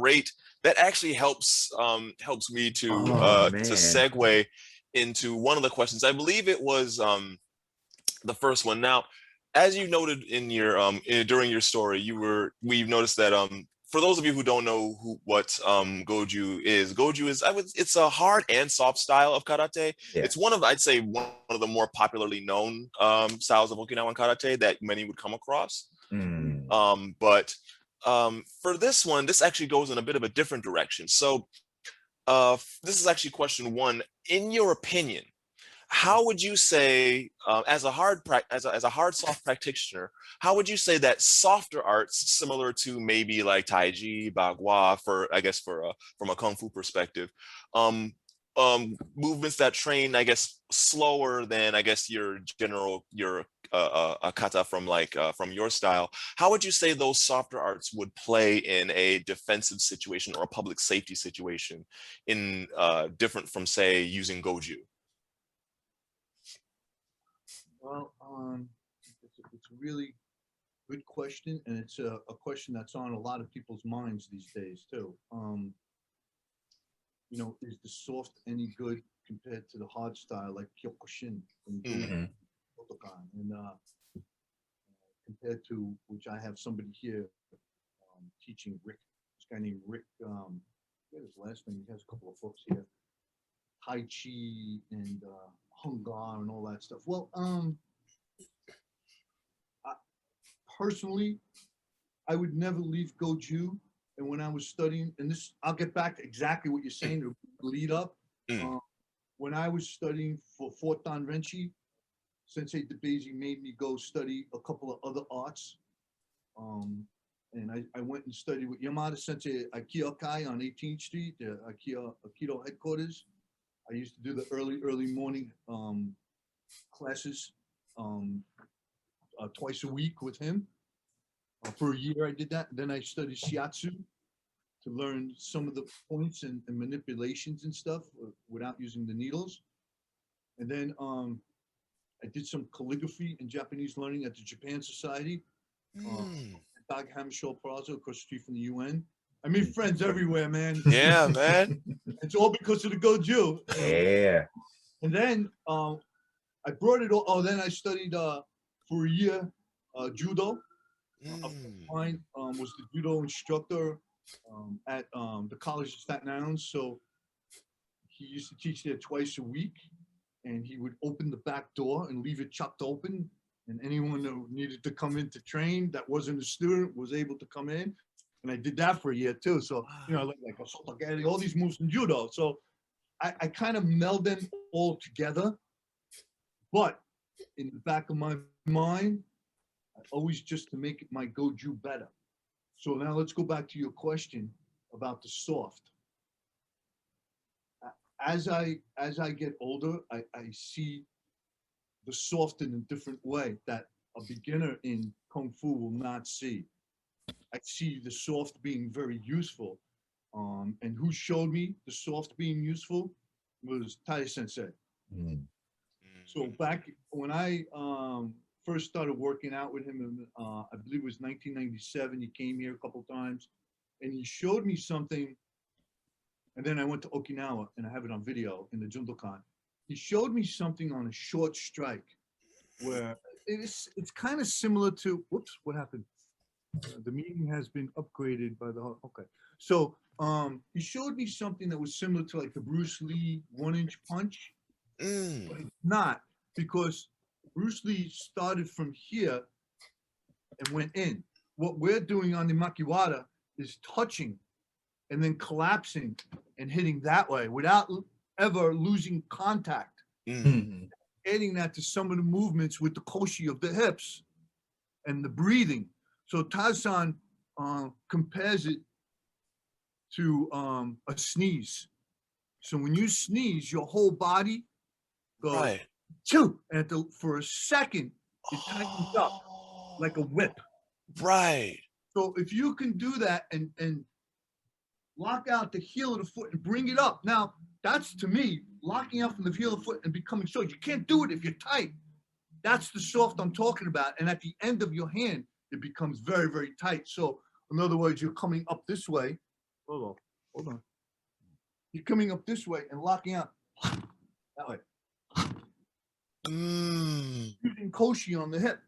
great. That actually helps me Oh to man. segue into one of the questions. I believe it was the first one. Now, as you noted in your during your story, we've noticed that for those of you who don't know what Goju is it's a hard and soft style of karate. Yeah. It's I'd say one of the more popularly known styles of Okinawan karate that many would come across. Mm. But for this one, this actually goes in a bit of a different direction. So this is actually question one. In your opinion, how would you say, as a as a hard soft practitioner, how would you say that softer arts, similar to maybe like Taiji, Bagua, for I guess for from a kung fu perspective, um, movements that train, I guess, slower than I guess your a kata from from your style, how would you say those softer arts would play in a defensive situation or a public safety situation, in different from say using Goju? Well, it's a really good question, and it's a question that's on a lot of people's minds these days too. Is the soft any good compared to the hard style like Kyokushin and Mm, Mhm. Shotokan? And compared to which I have somebody here teaching Rick, this guy named Rick. I forget his last name. He has a couple of books here, Tai Chi and Hung Gar and all that stuff. Well, I, personally, I would never leave Goju. And when I was studying, and this, I'll get back to exactly what you're saying to lead up. mm, Um, when I was studying for Fort Don Renchi, Sensei DeBezi made me go study a couple of other arts. Um, and I went and studied with Yamada Sensei at Kyokai on 18th Street, the Aikido headquarters. I used to do the early morning classes um, twice a week with him. For a year, I did that. Then I studied shiatsu to learn some of the points and manipulations and stuff without using the needles. And then I did some calligraphy and Japanese learning at the Japan Society, mm. Dag Hammarskjöld Plaza, across the street from the UN. I made friends everywhere, man. Yeah, man. It's all because of the Goju. Yeah. And then I brought it all. Oh, then I studied for a year judo. A friend Mm. of mine was the judo instructor at the College of Staten Island. So he used to teach there twice a week, and he would open the back door and leave it chucked open. And anyone who needed to come in to train that wasn't a student was able to come in. And I did that for a year too. So, like a sotogari, all these moves in judo. So I kind of meld them all together. But in the back of my mind, I always just to make my Goju better. So now let's go back to your question about the soft. As I get older, I see the soft in a different way that a beginner in Kung Fu will not see. I see the soft being very useful. And who showed me the soft being useful was Tai Sensei. Mm. So back when I first started working out with him, I believe it was 1997, he came here a couple times, and he showed me something. And then I went to Okinawa, and I have it on video in the Jundokan. He showed me something on a short strike, where it's kind of similar to. Whoops, what happened? The meeting has been upgraded by the. Okay, so he showed me something that was similar to like the Bruce Lee 1-inch punch. Mm. But it's not, because Bruce Lee started from here and went in. What we're doing on the Makiwara is touching and then collapsing and hitting that way without ever losing contact. Mm. Mhm. Adding that to some of the movements with the koshi of the hips and the breathing. So Tazan compares it to a sneeze. So when you sneeze, your whole body goes, Right. choo, and for a second, it tightens up like a whip. Right. So if you can do that and lock out the heel of the foot and bring it up. Now, that's to me, locking out from the heel of the foot and becoming soft. You can't do it if you're tight. That's the soft I'm talking about. And at the end of your hand, it becomes very, very tight. So in other words, you're coming up this way Hold on. You're coming up this way and locking out that way. Mm. Using Koshi on the hip.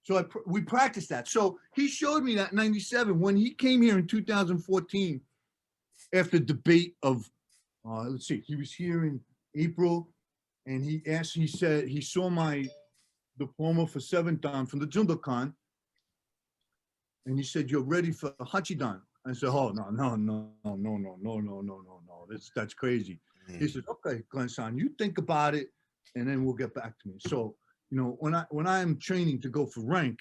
So we practiced that. So he showed me that in 97 when he came here in 2014 after debate of, let's see, he was here in April and he said, he saw my diploma for 7th Dan from the Jundokan. And he said, you're ready for Hachidan. I said, oh, no. That's crazy. He said, okay, Glenn-san, you think about it and then we'll get back to me. So, you know, when I'm training to go for rank,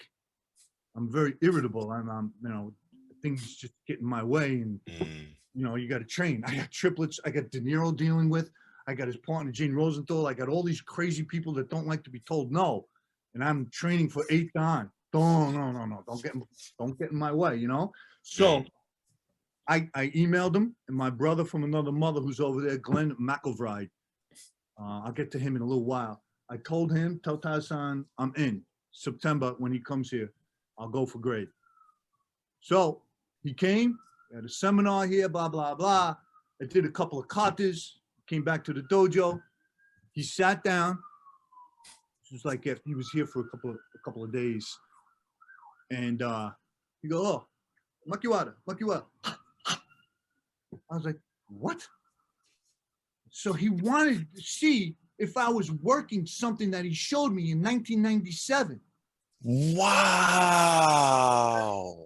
I'm very irritable. I'm you know, things just get in my way and, you know, you got to train. I got triplets. I got De Niro dealing with. I got his partner, Jane Rosenthal. I got all these crazy people that don't like to be told no. And I'm training for 8th Dan. No. Don't get in my way, you know? So I emailed him and my brother from another mother who's over there, Glenn McElvride. I'll get to him in a little while. I told him, tell Tarzan, I'm in September when he comes here. I'll go for grade. So he came, had a seminar here, blah, blah, blah. I did a couple of katas, came back to the dojo. He sat down. It was like after he was here for a couple of days. And he go, oh, Makiwara. I was like, what? So he wanted to see if I was working something that he showed me in 1997. Wow.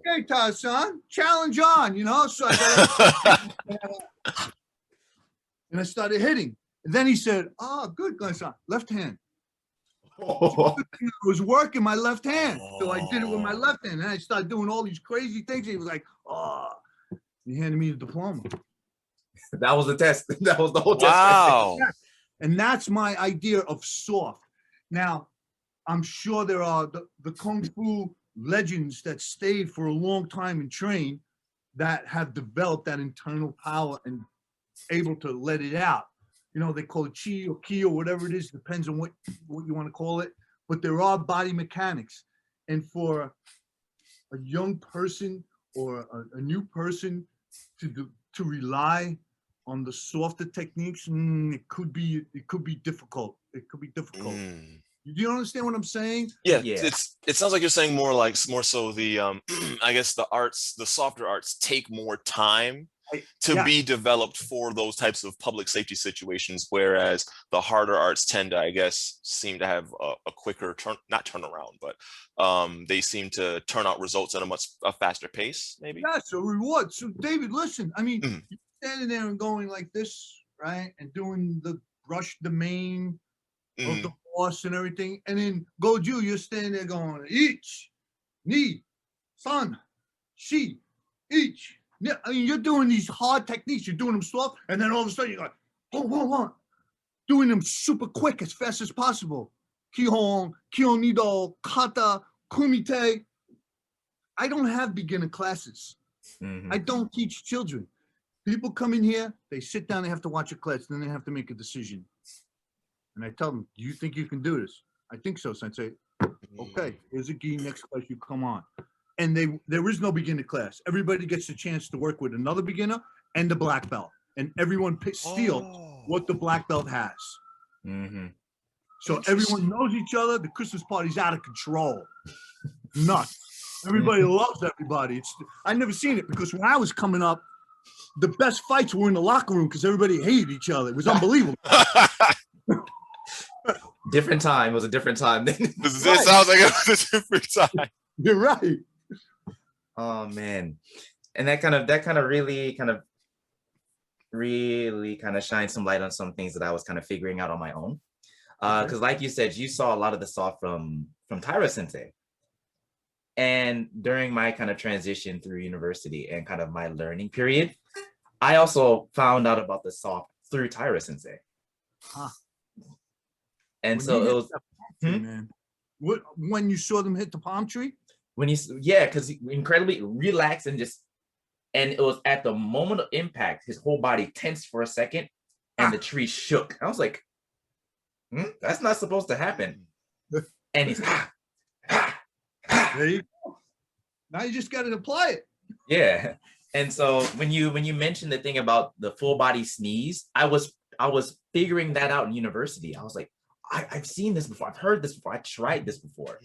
Okay, Tarzan, challenge on, you know? So I got and I started hitting. And then he said, oh, good, Glenn-san, left hand. I was working my left hand. So I did it with my left hand. And I started doing all these crazy things. He was like, oh, he handed me the diploma. That was the test. That was the whole test. Wow. And that's my idea of soft. Now, I'm sure there are the Kung Fu legends that stayed for a long time and trained that have developed that internal power and able to let it out. You know, they call it chi or ki or whatever it is, depends on what you want to call it. But there are body mechanics. And for a young person or a new person to rely on the softer techniques, it could be difficult. It could be difficult. Do you understand what I'm saying? Yeah, Yeah. it sounds like you're saying more so the I guess the softer arts take more time to be developed for those types of public safety situations, whereas the harder arts tend to, I guess, seem to have a quicker turnaround, but they seem to turn out results at a faster pace, maybe. That's a reward. So David, listen, I mean, you're standing there and going like this, right? And doing the brush the mane of the horse and everything. And then Goju, you're standing there going, each, ni, san, shi, each. I mean, you're doing these hard techniques. You're doing them soft. And then all of a sudden you're like, doing them super quick, as fast as possible. Kihon, Kionido, kata, kumite. I don't have beginner classes. I don't teach children. People come in here, they sit down, they have to watch a class, then they have to make a decision. And I tell them, do you think you can do this? I think so, Sensei. Okay, here's a gi, next class you come on. And there is no beginner class. Everybody gets a chance to work with another beginner and the black belt. And everyone steals what the black belt has. So everyone knows each other. The Christmas party's out of control. Nuts. Everybody loves everybody. I never seen it because when I was coming up, the best fights were in the locker room because everybody hated each other. It was unbelievable. Different time. It was a different time. It sounds like it was a different time. You're right. Oh man. And that kind of really shines some light on some things that I was kind of figuring out on my own. Because like you said, you saw a lot of the soft from Taira Sensei. And during my kind of transition through university and kind of my learning period, I also found out about the soft through Taira Sensei. And so it was man. When you saw them hit the palm tree? Because incredibly relaxed and just And it was at the moment of impact, his whole body tensed for a second, and the tree shook. I was like, that's not supposed to happen. And he's There you go. Now you just got to apply it. yeah. And so when you mentioned the thing about the full body sneeze, I was figuring that out in university. I was like, I've seen this before. I've heard this before. I tried this before.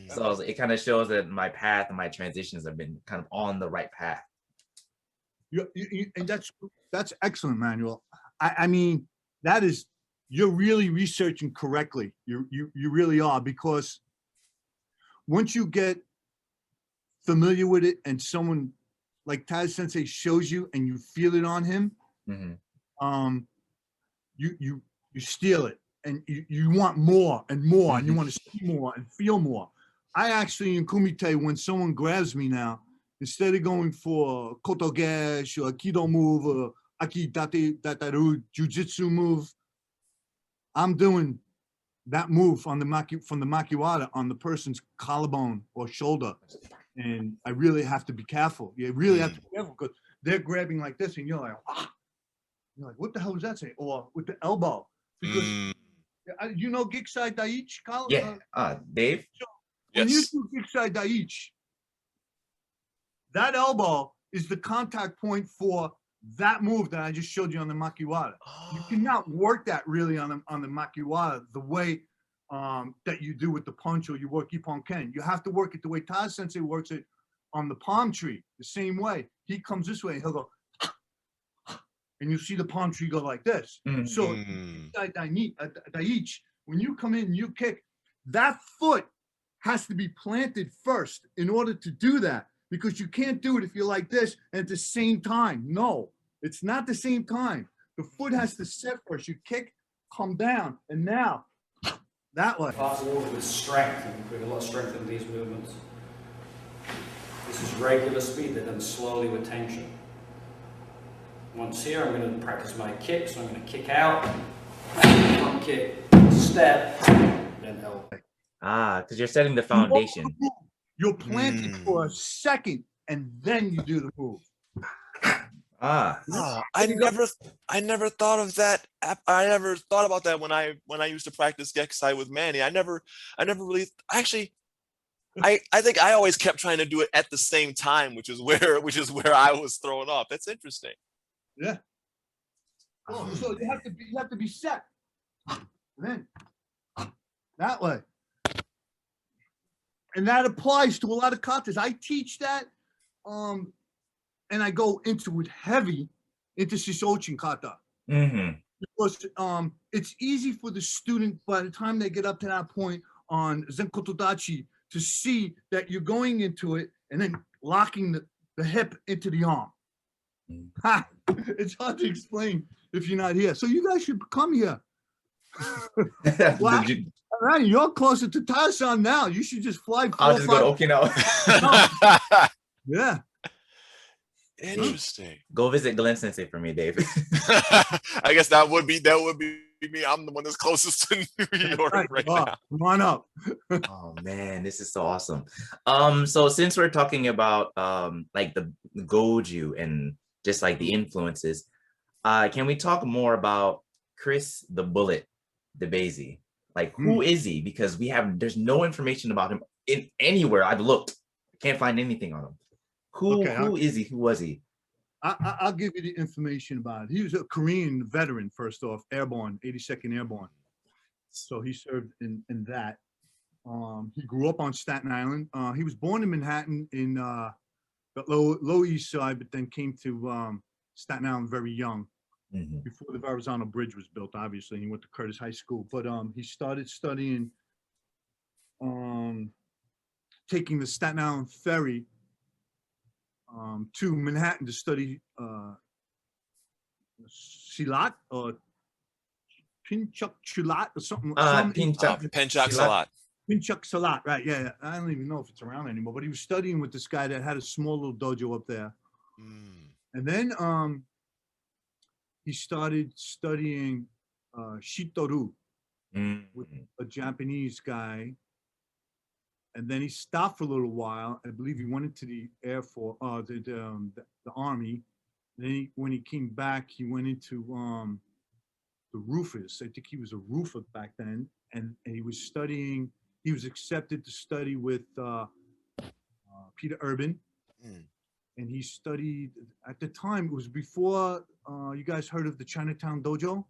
So it kind of shows that my path and my transitions have been kind of on the right path. And that's excellent, Manuel. I mean, that is, you're really researching correctly. You really are, because once you get familiar with it and someone like Taz Sensei shows you and you feel it on him, you steal it, and you want more and more, and you want to see more and feel more. I actually, in Kumite, when someone grabs me now, instead of going for kotogesh or aikido move or aki-date-dataru jujitsu move, I'm doing that move on the from the makiwara on the person's collarbone or shoulder. And I really have to be careful. You really have to be careful, because they're grabbing like this, and you're like, you're like, what the hell was that saying? Or with the elbow, because you know Giksai Daich, Dave. So when you Yes. do Giksai Daich, that elbow is the contact point for that move that I just showed you on the makiwara. You cannot work that really on the makiwara the way that you do with the punch, or you work Ippon Ken. You have to work it the way Taz Sensei works it on the palm tree, the same way. He comes this way and he'll go, and you see the palm tree go like this. So Daich, when you come in, you kick, that foot has to be planted first in order to do that, because you can't do it if you're like this and at the same time. No, it's not the same time. The foot has to set first. You kick, come down, and now that way. Pass water with strength, and bring a lot of strength into these movements. This is regular speed, they're done slowly with tension. Once here, I'm going to practice my kick, so I'm going to kick out, front kick, step, then elbow. Because you're setting the foundation. You're planting for a second, and then you do the move. I never thought of that. I never thought about that when I used to practice Gekusai with Manny. I never really, actually, I think I always kept trying to do it at the same time, which is where I was thrown off. That's interesting. Yeah. So you have to be set. And then that way. And that applies to a lot of katas. I teach that, and I go into it heavy into Shisochin kata. Because it's easy for the student, by the time they get up to that point on Zenkotodachi, to see that you're going into it and then locking the hip into the arm. It's hard to explain if you're not here. So you guys should come here. Well, right, you're closer to Tarzan now. You should just fly. I'll just go to Okinawa. Yeah. Interesting. Go visit Glenn Sensei for me, Dave. I guess that would be me. I'm the one that's closest to New York right now. Come on up. Oh man, this is so awesome. So since we're talking about like the Goju and just like the influences, can we talk more about Chris the Bullet DeBasie? Like, who is he? Because there's no information about him in anywhere I've looked. Can't find anything on him. Who is he? Who was he? I'll give you the information about it. He was a Korean veteran, first off, airborne, 82nd Airborne. So he served in that. He grew up on Staten Island. He was born in Manhattan in the Lower East Side, but then came to Staten Island very young, before the Verrazano Bridge was built, obviously. He went to Curtis High School, but he started studying, taking the Staten Island ferry to Manhattan to study Silat or Pinchuk Chulat or something. Penchak Salat. Pinchuk Salat, right? Yeah, I don't even know if it's around anymore. But he was studying with this guy that had a small little dojo up there, and then he started studying Shitoru with a Japanese guy. and then he stopped for a little while. I believe he went into the Air Force, the Army. Then when he came back, he went into the roofers. I think he was a roofer back then, and he was studying. He was accepted to study with Peter Urban, Mm. and he studied at the time. It was before you guys heard of the Chinatown Dojo.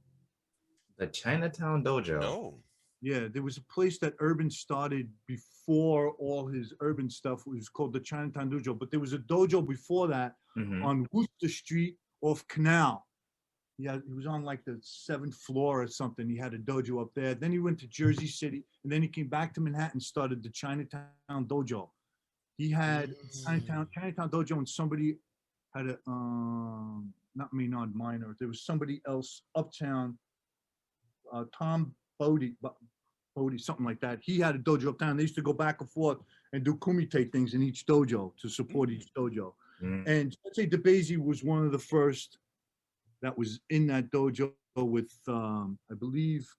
The Chinatown Dojo. No. Yeah, there was a place that Urban started before all his urban stuff. It was called the Chinatown Dojo, but there was a dojo before that Mhm. on Worcester Street off Canal. He was on like the 7th floor or something. He had a dojo up there. Then he went to Jersey City, and then he came back to Manhattan, started the Chinatown Dojo. He had Chinatown Dojo, and somebody had a not Maynard Minor. There was somebody else uptown, Tom Bodie, something like that. He had a dojo uptown. They used to go back and forth and do kumite things in each dojo to support each dojo. Mm. And Sensei DeBasie was one of the first that was in that dojo with, I believe,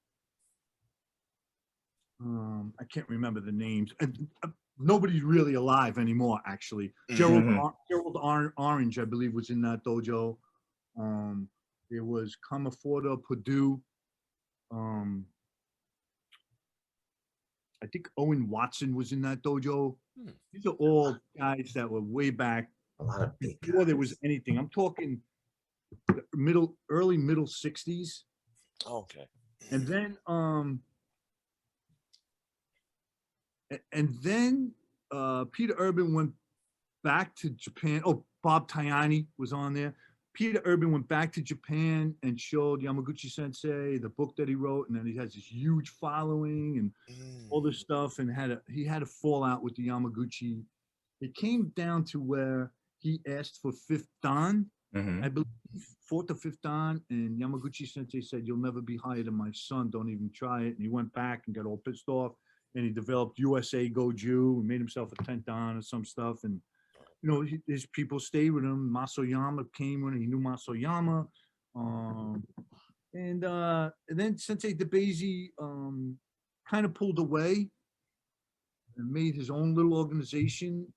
I can't remember the names. And nobody's really alive anymore, actually. Mhm. Gerald Orange, I believe, was in that dojo. There was Kamaforda Purdue. I think Owen Watson was in that dojo. Hmm. These are all guys that were way back A lot of big before there was guys. anything. I'm talking early middle 60s. Okay. And then Peter Urban went back to Japan. Oh, Bob Tayani was on there. Peter Urban went back to Japan and showed Yamaguchi Sensei the book that he wrote, and then he has this huge following and all this stuff, and he had a fallout with the Yamaguchi. It came down to where he asked for 5th Dan, Mhm. I believe 4th or 5th Dan, and Yamaguchi Sensei said, "You'll never be higher than my son. Don't even try it." And he went back and got all pissed off, and he developed USA Goju and made himself a 10th Dan or some stuff. And his people stayed with him. Masoyama came when he knew Masoyama, and then Sensei DeBasie kind of pulled away and made his own little organization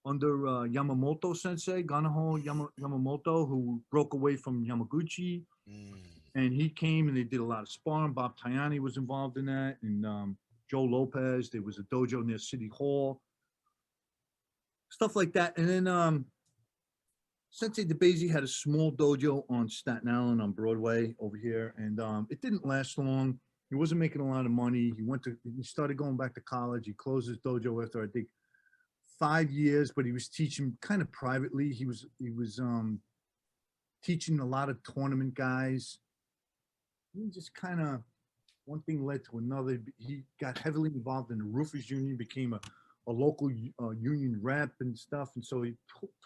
under Yamamoto Sensei, Ganaho Yamamoto, who broke away from Yamaguchi. And he came and they did a lot of sparring. Bob Tayani was involved in that, and Joe Lopez. There was a dojo near City Hall, stuff like that. And then Sensei DeBasie had a small dojo on Staten Island on Broadway over here, and it didn't last long. He wasn't making a lot of money. He started going back to college. He closed his dojo after, I think, 5 years, but he was teaching kind of privately. He was teaching a lot of tournament guys. He just kind of, one thing led to another. He got heavily involved in the Roofers Union, became a local union rep and stuff. And so he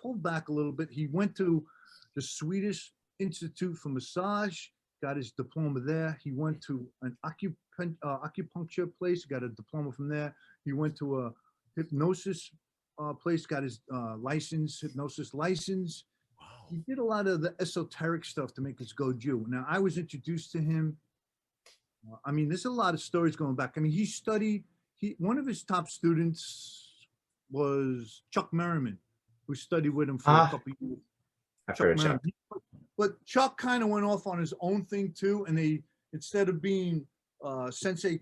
pulled back a little bit. He went to the Swedish Institute for Massage, got his diploma there. He went to an acupuncture place, got a diploma from there. He went to a hypnosis place, got his hypnosis license. Wow. He did a lot of the esoteric stuff to make his goju. Now, I was introduced to him. I mean, there's a lot of stories going back. I mean, one of his top students was Chuck Merriman, who studied with him for a couple of years. I've heard Chuck. But Chuck kind of went off on his own thing too. And instead of being sensei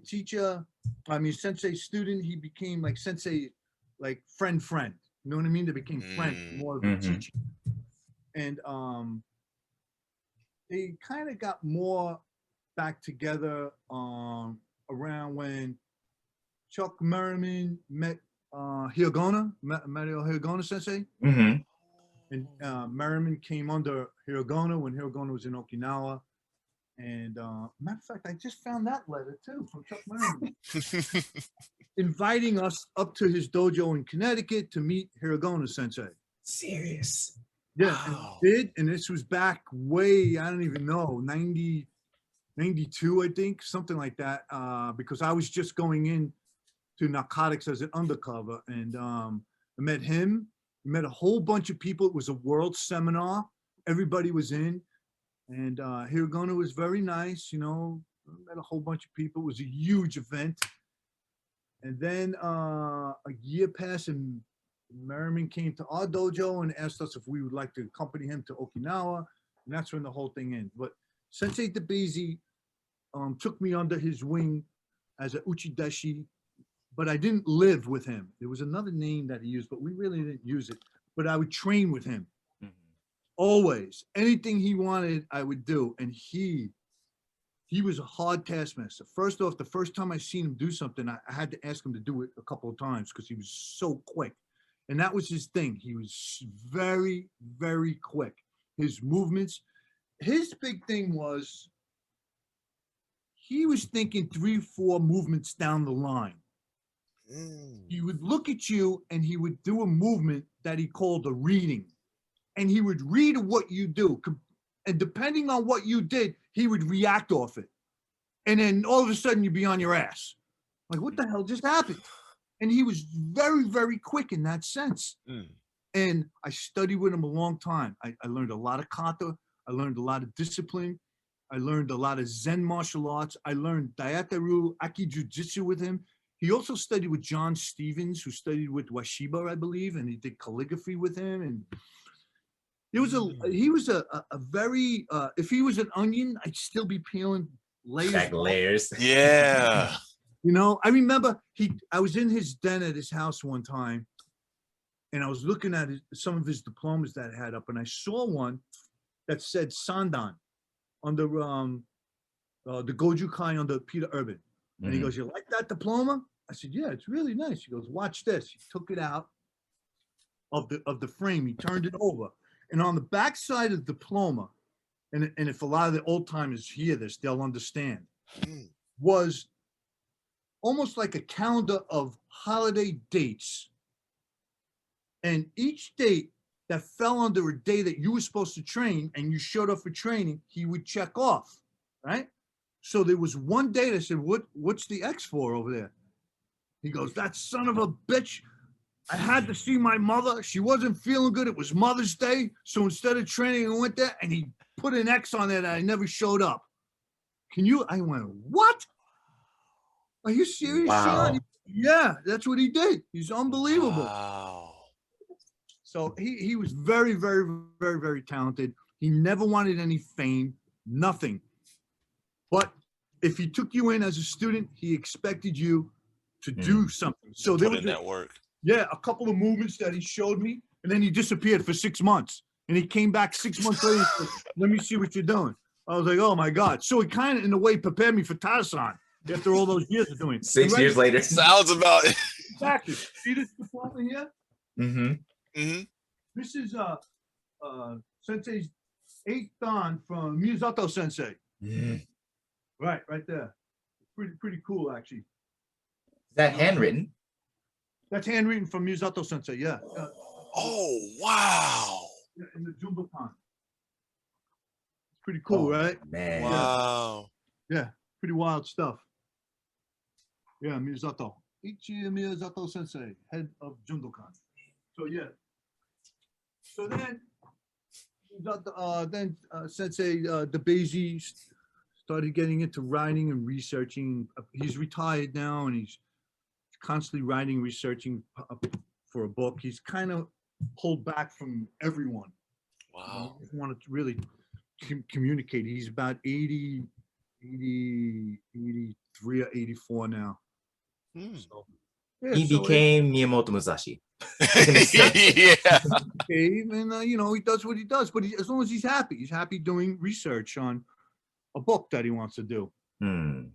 student, he became like sensei, like friend. You know what I mean? They became friends, more of a teacher. And they kind of got more back together around when Chuck Merriman met Mario Hiragona Sensei. Mhm. And Merriman came under Hiragona when Hiragona was in Okinawa. And matter of fact, I just found that letter too from Chuck Merriman, inviting us up to his dojo in Connecticut to meet Hiragona Sensei. Serious. Yeah, Wow. and this was back way, I don't even know, 92, I think, something like that, because I was just going in to narcotics as an undercover, and I met him, met a whole bunch of people. It was a world seminar. Everybody was in, and Hiragona was very nice, met a whole bunch of people. It was a huge event. And then a year passed and Merriman came to our dojo and asked us if we would like to accompany him to Okinawa. And that's when the whole thing ended. But Sensei DeBezi took me under his wing as a uchideshi, but I didn't live with him. There was another name that he used, but we really didn't use it. But I would train with him. Always. Anything he wanted, I would do. And he was a hard taskmaster. First off, the first time I seen him do something, I had to ask him to do it a couple of times because he was so quick. And that was his thing. He was very, very quick. His movements, his big thing was he was thinking 3-4 movements down the line. He would look at you and he would do a movement that he called a reading. And he would read what you do. And depending on what you did, he would react off it. And then all of a sudden you'd be on your ass. Like, what the hell just happened? And he was very, very quick in that sense. And I studied with him a long time. I learned a lot of kata. I learned a lot of discipline. I learned a lot of Zen martial arts. I learned Daiataru Aki Jiu-Jitsu with him. He also studied with John Stevens, who studied with Washiba, I believe, and he did calligraphy with him. And he was a very, if he was an onion, I'd still be peeling layers. Back layers. Yeah. You know, I remember I was in his den at his house one time, and I was looking at some of his diplomas that I had up, and I saw one that said Sandan on the Goju Kai on the Peter Urban. And he goes, "You like that diploma?" I said, "Yeah, it's really nice." He goes, "Watch this." He took it out of the frame. He turned it over. And on the back side of the diploma, and if a lot of the old timers hear this, they'll understand, was almost like a calendar of holiday dates. And each date that fell under a day that you were supposed to train and you showed up for training, he would check off, right? So there was one day that said, what's the X for over there? He goes, "That son of a bitch. I had to see my mother. She wasn't feeling good. It was Mother's Day. So instead of training, I went there," and he put an X on there that I never showed up. I went, "What? Are you serious, Wow. Sean?" Yeah, that's what he did. He's unbelievable. Wow. So he was very, very, very, very talented. He never wanted any fame, nothing. But if he took you in as a student, he expected you to do something. So there Put was in that work. a couple of movements that he showed me, and then he disappeared for 6 months. And he came back 6 months later and said, "Let me see what you're doing." I was like, "Oh my God." So it kind of, in a way, prepared me for Tarzan after all those years of doing it. 6 years later. Sounds about it. Exactly. See this diploma here? This is Sensei's 8th dan from Miyazato Sensei. Right there. Pretty cool, actually. Is that handwritten? That's handwritten from Miyazato Sensei, yeah. Oh, wow. In the Jumbokan. Pretty cool, right? Man. Wow. Yeah, pretty wild stuff. Yeah, Miyazato. Ichi Miyazato Sensei, head of Jundokan. So yeah. So then Sensei DeBezi started getting into writing and researching. He's retired now, and he's constantly writing, researching for a book. He's kind of pulled back from everyone. Wow. He wanted to really communicate. He's about 80, 83 or 84 now. So, yeah, He became Miyamoto Musashi. Yeah. cave and he does what he does, but as long as he's happy doing research on a book that he wants to do. And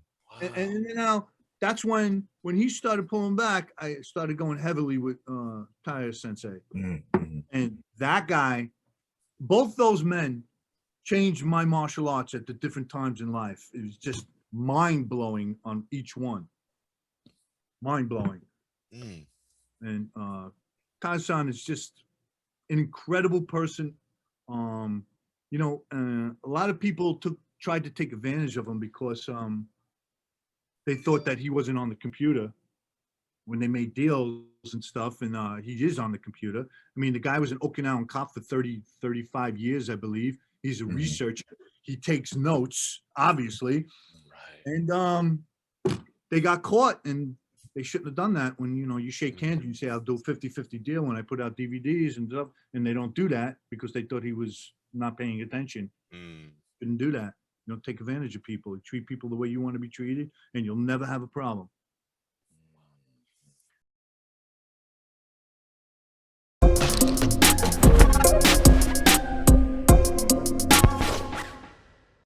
that's when he started pulling back, I started going heavily with Taya Sensei. And that guy, both those men changed my martial arts at the different times in life. It was just mind-blowing on each one. Mind-blowing. And Tarzan is just an incredible person. A lot of people tried to take advantage of him because they thought that he wasn't on the computer when they made deals and stuff, and he is on the computer. I mean, the guy was an Okinawan cop for 35 years, I believe. He's a researcher. He takes notes, obviously. Right. And they got caught, and they shouldn't have done that when, you shake hands, you say, I'll do 50-50 deal when I put out DVDs and stuff, and they don't do that because they thought he was not paying attention. Mm. Shouldn't do that. You don't take advantage of people. You treat people the way you want to be treated, and you'll never have a problem.